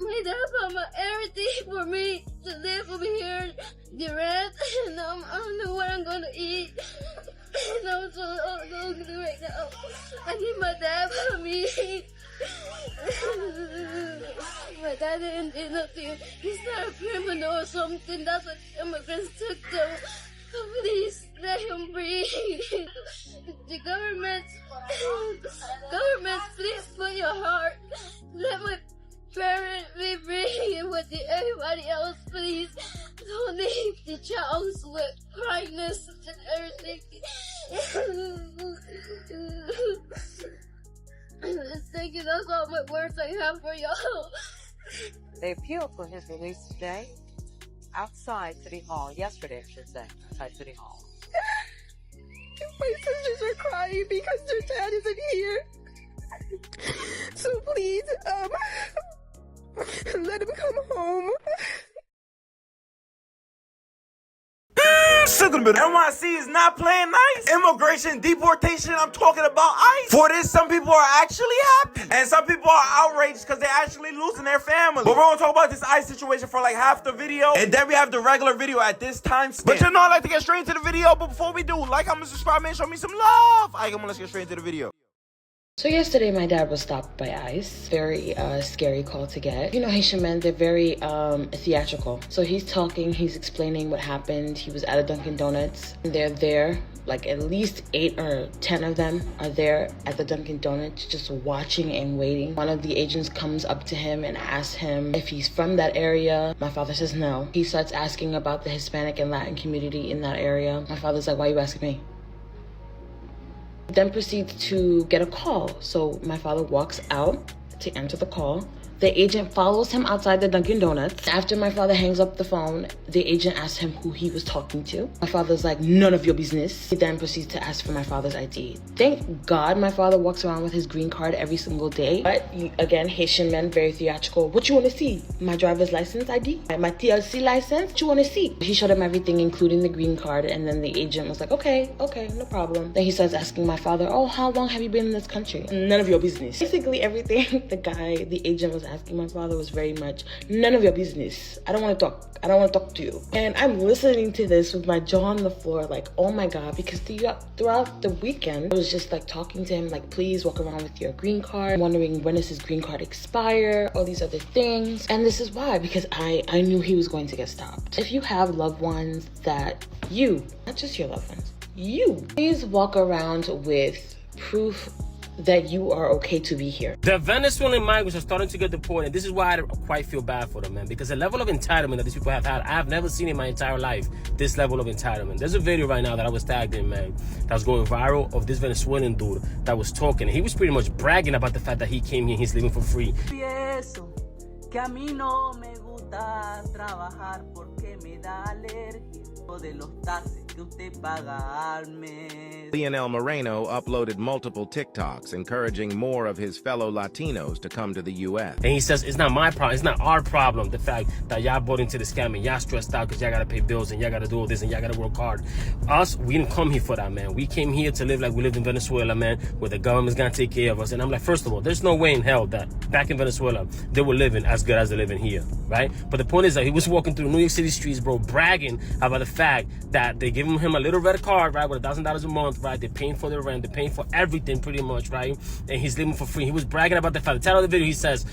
My dad bought everything for me to live over here, the rent, and I don't know what I'm gonna eat. And I'm so hungry right now. I need my dad for me. My dad didn't do nothing. He's not a criminal or something. That's what immigrants took them. So please let him breathe. The government, please put your heart. Let my parent be free with everybody else, please. Don't leave the child with kindness and everything. Thank you. That's all my words I have for y'all. They appealed for his release today outside City Hall. Yesterday, I should say, outside City Hall. My sisters are crying because their dad isn't here. So please, let him come home. NYC is not playing nice. Immigration, deportation, I'm talking about ICE. For this, some people are actually happy. And some people are outraged because they're actually losing their family. But we're going to talk about this ICE situation for like half the video. And then we have the regular video at this time span. But you know I like to get straight into the video. But before we do, like, comment, subscribe, man, show me some love. Alright, come on, let's get straight into the video. So yesterday my dad was stopped by ICE. Very scary call to get. You know, Haitian men, they're very theatrical. So he's talking, he's explaining what happened. He was at a Dunkin' Donuts. They're there, like at least 8 or 10 of them are there at the Dunkin' Donuts just watching and waiting. One of the agents comes up to him and asks him if he's from that area. My father says no. He starts asking about the Hispanic and Latin community in that area. My father's like, why are you asking me? Then proceeds to get a call. So my father walks out to answer the call. The agent follows him outside the Dunkin' Donuts. After my father hangs up the phone, the agent asks him who he was talking to. My father's like, none of your business. He then proceeds to ask for my father's ID. Thank God my father walks around with his green card every single day. But again, Haitian men, very theatrical. What you want to see? My driver's license ID? My TLC license? What you want to see? He showed him everything, including the green card. And then the agent was like, okay, no problem. Then he starts asking my father, oh, how long have you been in this country? None of your business. Basically everything the agent was asking my father was very much, none of your business. I don't want to talk. I don't want to talk to you. And I'm listening to this with my jaw on the floor, like, oh my God, because throughout the weekend, I was just like talking to him, like, please walk around with your green card, wondering when does his green card expire, all these other things. And this is why, because I knew he was going to get stopped. If you have loved ones that not just your loved ones, please walk around with proof that you are okay to be here. The Venezuelan migrants are starting to get deported. This is why I quite feel bad for them, man, because the level of entitlement that these people have had, I have never seen in my entire life this level of entitlement. There's a video right now that I was tagged in, man, that was going viral of this Venezuelan dude that was talking. He was pretty much bragging about the fact that he came here, he's living for free. Que a mí no me gusta trabajar porque me da alergia de los taxes que usted paga al mes. Lionel Moreno uploaded multiple TikToks encouraging more of his fellow Latinos to come to the U.S. And he says, it's not my problem, it's not our problem, the fact that y'all bought into the scam and y'all stressed out because y'all gotta pay bills and y'all gotta do all this and y'all gotta work hard. Us, we didn't come here for that, man. We came here to live like we lived in Venezuela, man, where the government's gonna take care of us. And I'm like, first of all, there's no way in hell that back in Venezuela, they were living as good as they're living here, right? But the point is that he was walking through New York City streets, bro, bragging about the fact that they give him a little red card, right, with $1,000 a month, right? They're paying for their rent, they're paying for everything pretty much, right? And he's living for free. He was bragging about the fact. The title of the video, he says,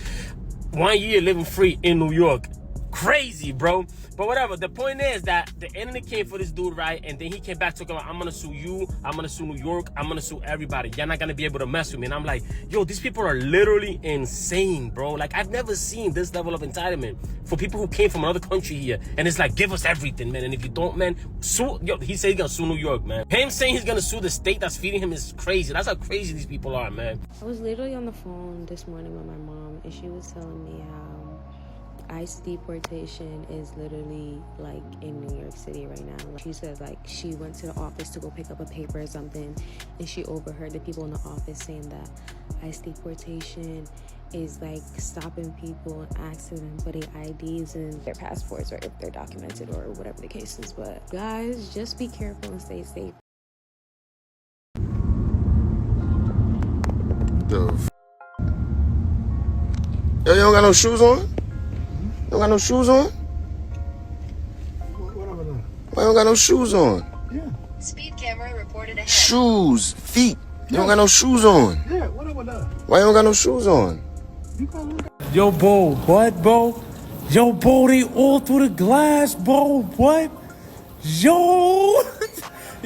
1 year living free in New York. Crazy, bro. But whatever, the point is that the enemy came for this dude, right? And then he came back talking about, I'm gonna sue you, I'm gonna sue New York, I'm gonna sue everybody. You're not gonna be able to mess with me. And I'm like, yo, these people are literally insane, bro. Like, I've never seen this level of entitlement for people who came from another country here. And it's like, give us everything, man. And if you don't, man, sue. Yo, he said he's gonna sue New York, man. Him saying he's gonna sue the state that's feeding him is crazy. That's how crazy these people are, man. I was literally on the phone this morning with my mom, and she was telling me how ICE deportation is literally like in New York City right now. She says like she went to the office to go pick up a paper or something, and she overheard the people in the office saying that ICE deportation is like stopping people and asking them for their IDs and their passports, or if they're documented or whatever the case is. But guys, just be careful and stay safe. Yo, you don't got no shoes on? You don't got no shoes on? Why you don't got no shoes on? Yeah. Speed camera reported ahead. Shoes, feet. You don't got no shoes on. Yeah, whatever that. Why you don't got no shoes on? Yo, bro, what, bro? Yo, bro, they all through the glass, bro. What? Yo,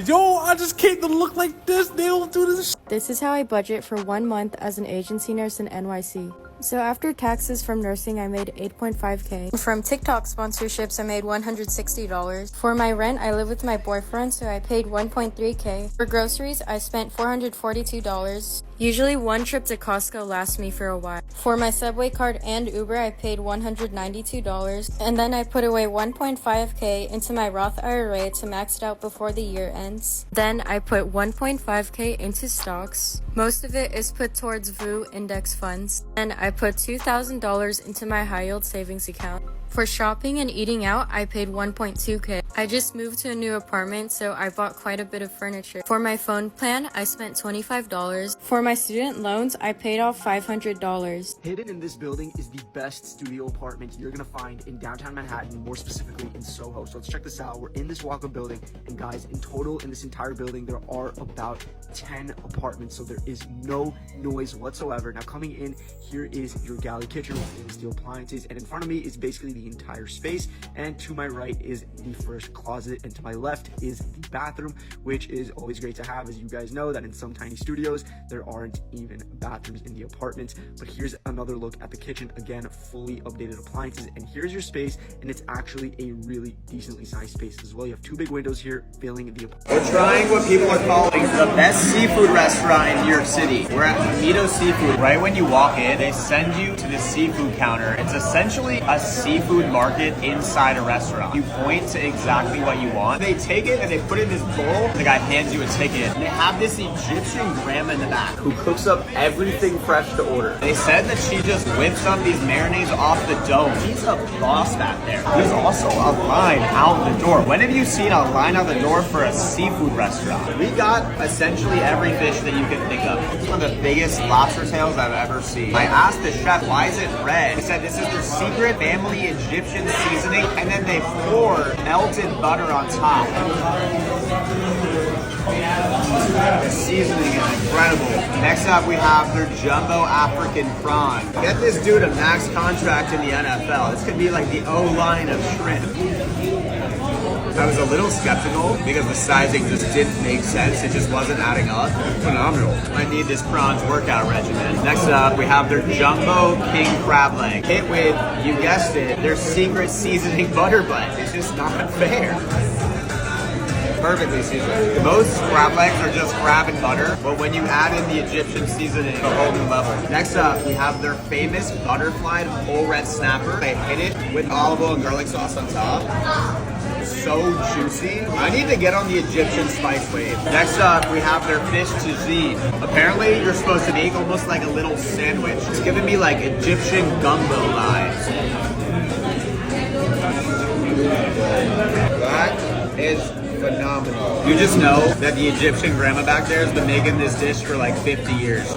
yo, I just came to look like this. They all do this. This is how I budget for 1 month as an agency nurse in NYC. So after taxes from nursing, I made $8.5K. From TikTok sponsorships, I made $160. For my rent, I live with my boyfriend, so I paid $1.3K. For groceries, I spent $442. Usually one trip to Costco lasts me for a while. For my Subway card and Uber, I paid $192. And then I put away $1.5K into my Roth IRA to max it out before the year ends. Then I put $1.5K into stocks. Most of it is put towards VU index funds. And I put $2,000 into my high yield savings account. For shopping and eating out, I paid $1.2K. I just moved to a new apartment, so I bought quite a bit of furniture. For my phone plan, I spent $25. For my student loans, I paid off $500. Hidden in this building is the best studio apartment you're gonna find in downtown Manhattan, more specifically in Soho. So let's check this out. We're in this walk-up building, and guys, in total in this entire building, there are about 10 apartments, so there is no noise whatsoever. Now coming in, here is your galley kitchen with stainless steel appliances, and in front of me is basically the entire space, and to my right is the first closet, and to my left is the bathroom, which is always great to have, as you guys know that in some tiny studios there aren't even bathrooms in the apartments. But here's another look at the kitchen, again fully updated appliances, and here's your space, and it's actually a really decently sized space as well. You have two big windows here filling the apartment. We're trying what people are calling the best seafood restaurant in New York City. We're at Mito Seafood. Right when you walk in, they send you to the seafood counter. It's essentially a seafood market inside a restaurant. You point to exactly what you want. They take it and they put it in this bowl. The guy hands you a ticket. And they have this Egyptian grandma in the back who cooks up everything fresh to order. They said that she just whips up these marinades off the dough. She's a boss back there. There's also a line out the door. When have you seen a line out the door for a seafood restaurant? We got essentially every fish that you can think of. It's one of the biggest lobster tails I've ever seen. I asked the chef, why is it red? He said this is their secret family Egyptian seasoning, and then they pour melted butter on top. The seasoning is incredible. Next up, we have their jumbo African prawn. Get this dude a max contract in the NFL. This could be like the O-line of shrimp. I was a little skeptical because the sizing just didn't make sense. It just wasn't adding up. Phenomenal. I need this prawns workout regimen. Next up, we have their jumbo king crab leg. Hit with, you guessed it, their secret seasoning butter blend. It's just not fair. Perfectly seasoned. Most crab legs are just crab and butter, but when you add in the Egyptian seasoning, it's a whole new level. Next up, we have their famous butterfly whole red snapper. They hit it with olive oil and garlic sauce on top. So juicy. I need to get on the Egyptian spice wave. Next up, we have their fish tagine. Apparently, you're supposed to make almost like a little sandwich. It's giving me like Egyptian gumbo vibes. That is phenomenal. You just know that the Egyptian grandma back there has been making this dish for like 50 years.